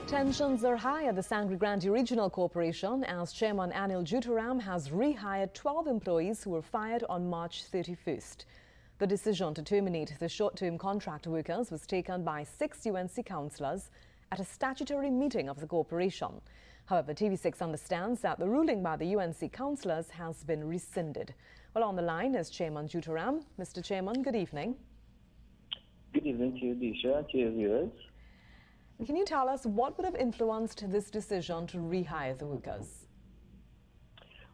Tensions are high at the Sangre Grande Regional Corporation as Chairman Anil Juteram has rehired 12 employees who were fired on March 31st. The decision to terminate the short-term contract workers was taken by 6 UNC councillors at a statutory meeting of the corporation. However, TV6 understands that the ruling by the UNC councillors has been rescinded. Well, on the line is Chairman Juteram. Mr. Chairman, good evening. Good evening to you, Disha, to your viewers. Can you tell us what would have influenced this decision to rehire the workers?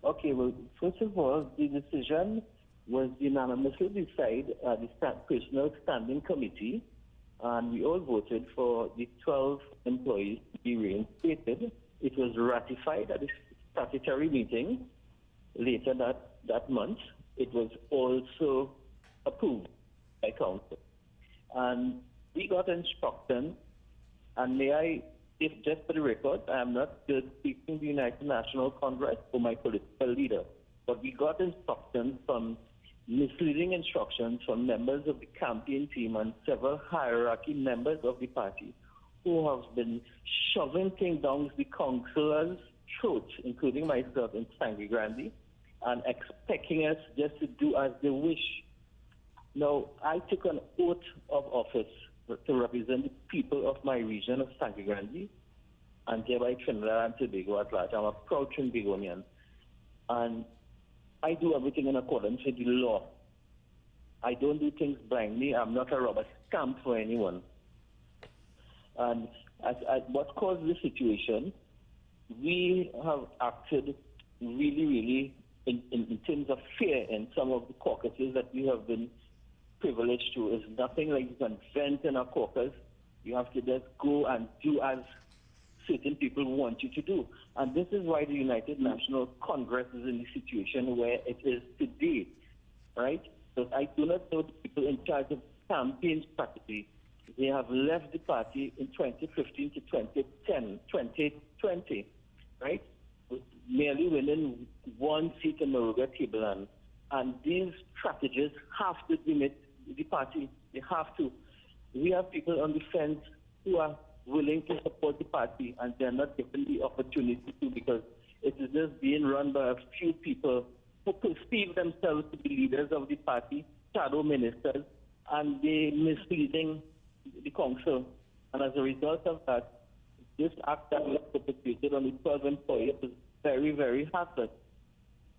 Okay, well, first of all, the decision was unanimously decided at the Personal Standing Committee, and we all voted for the 12 employees to be reinstated. It was ratified at the statutory meeting later that month. It was also approved by council. And we got instructions. And may I, if just for the record, I am not speaking the United National Congress or my political leader, but we got instructions from misleading instructions from members of the campaign team and several hierarchy members of the party who have been shoving things down the councillors' throats, including myself in Sangre Grande, and expecting us just to do as they wish. Now, I took an oath of office to represent the people of my region of Sangre Grande and thereby Trinidad and Tobago at large. I'm a proud Trinbagonian. And I do everything in accordance with the law. I don't do things blindly. I'm not a rubber stamp for anyone. And as what caused this situation, we have acted really, in terms of fear in some of the caucuses that we have been privileged to. Is nothing like you can vent in a caucus. You have to just go and do as certain people want you to do. And this is why the United National Congress is in the situation where it is today, right? Because I do not know the people in charge of campaign strategy. They have left the party in 2015 to 2020, right? Merely winning one seat in Moruga Tableland. And these strategists have to limit the party. They have to. We have people on the fence who are willing to support the party, and they're not given the opportunity to, because it is just being run by a few people who perceive themselves to be leaders of the party, shadow ministers, and they misleading the council. And as a result of that, this act that was perpetrated on the 12 employees is very heartless.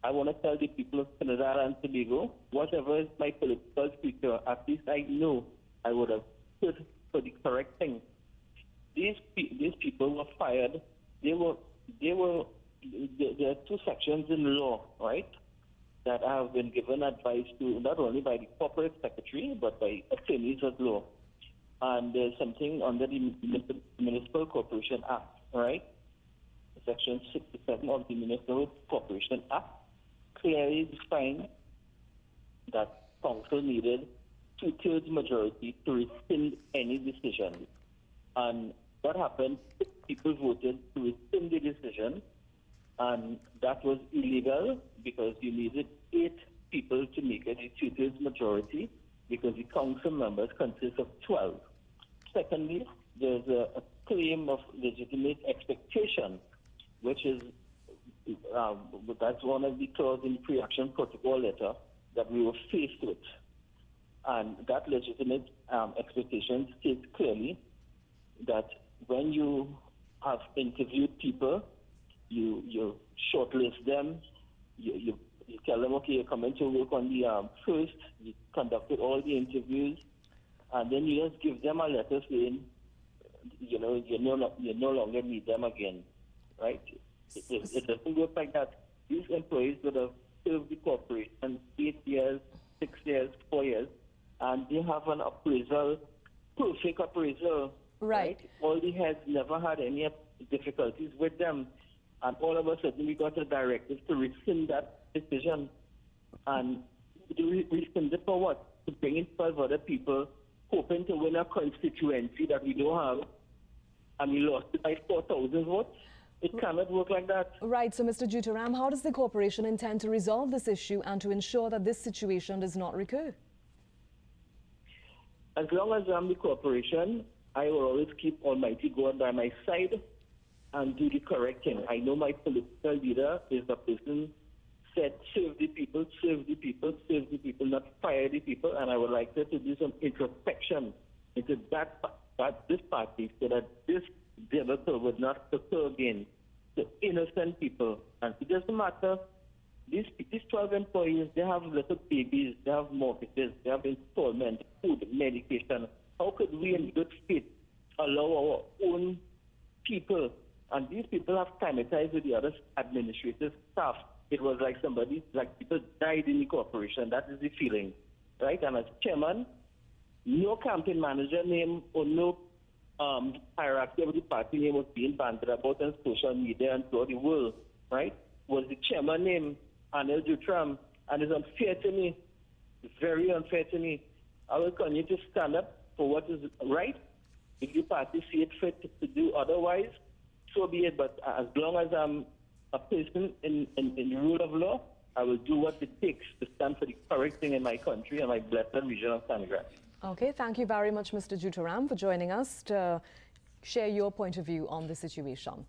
I want to tell the people of Trinidad and Tobago, whatever is my political future, at least I know I would have stood for the correct thing. These people were fired. There are two sections in law, right, that I have been given advice to, not only by the corporate secretary, but by attorneys at law. And there's something under the Municipal Corporation Act, right? Section 67 of the Municipal Corporation Act clearly defined that council needed 2/3 majority to rescind any decision. And what happened? People voted to rescind the decision, and that was illegal because you needed 8 people to make it a 2/3 majority because the council members consist of 12. Secondly, there's a claim of legitimate expectation, which is that's one of the clauses in the pre-action protocol letter that we were faced with. And that legitimate expectation states clearly that when you have interviewed people, you shortlist them, you tell them, okay, you're coming to work on the first, you conducted all the interviews, and then you just give them a letter saying, you no longer need them again, right? It doesn't work like that. These employees would have served the corporation 8 years, 6 years, 4 years, and they have an appraisal, perfect appraisal. Right? All the heads never had any difficulties with them, and all of a sudden we got a directive to rescind that decision. And rescind it for what? To bring in 12 other people, hoping to win a constituency that we don't have, and we lost it by 4,000 votes. It cannot work like that. Right. So, Mr. Juteram, how does the corporation intend to resolve this issue and to ensure that this situation does not recur? As long as I'm the corporation, I will always keep Almighty God by my side and do the correct thing. I know my political leader is a person said serve the people, serve the people, serve the people, not fire the people, and I would like her to do some introspection into this party so that this debacle would not occur again to innocent people. And it doesn't matter, these 12 employees, they have little babies, they have mortgages, they have installment, food, medication. How could we in good faith allow our own people, and these people have sanitized with the other administrative staff. It was like people died in the corporation. That is the feeling, right? And as chairman, no campaign manager name or no hierarchy of the party name was being bantered about on social media and throughout the world, right? Was the chairman name Anil Juteram, and it's unfair to me. It's very unfair to me. I will continue to stand up for what is right. If the party see it fit to do otherwise, so be it. But as long as I'm a person in the rule of law, I will do what it takes to stand for the correct thing in my country and my blessed region of Sangre Grande. Okay, thank you very much, Mr. Juteram, for joining us to share your point of view on the situation.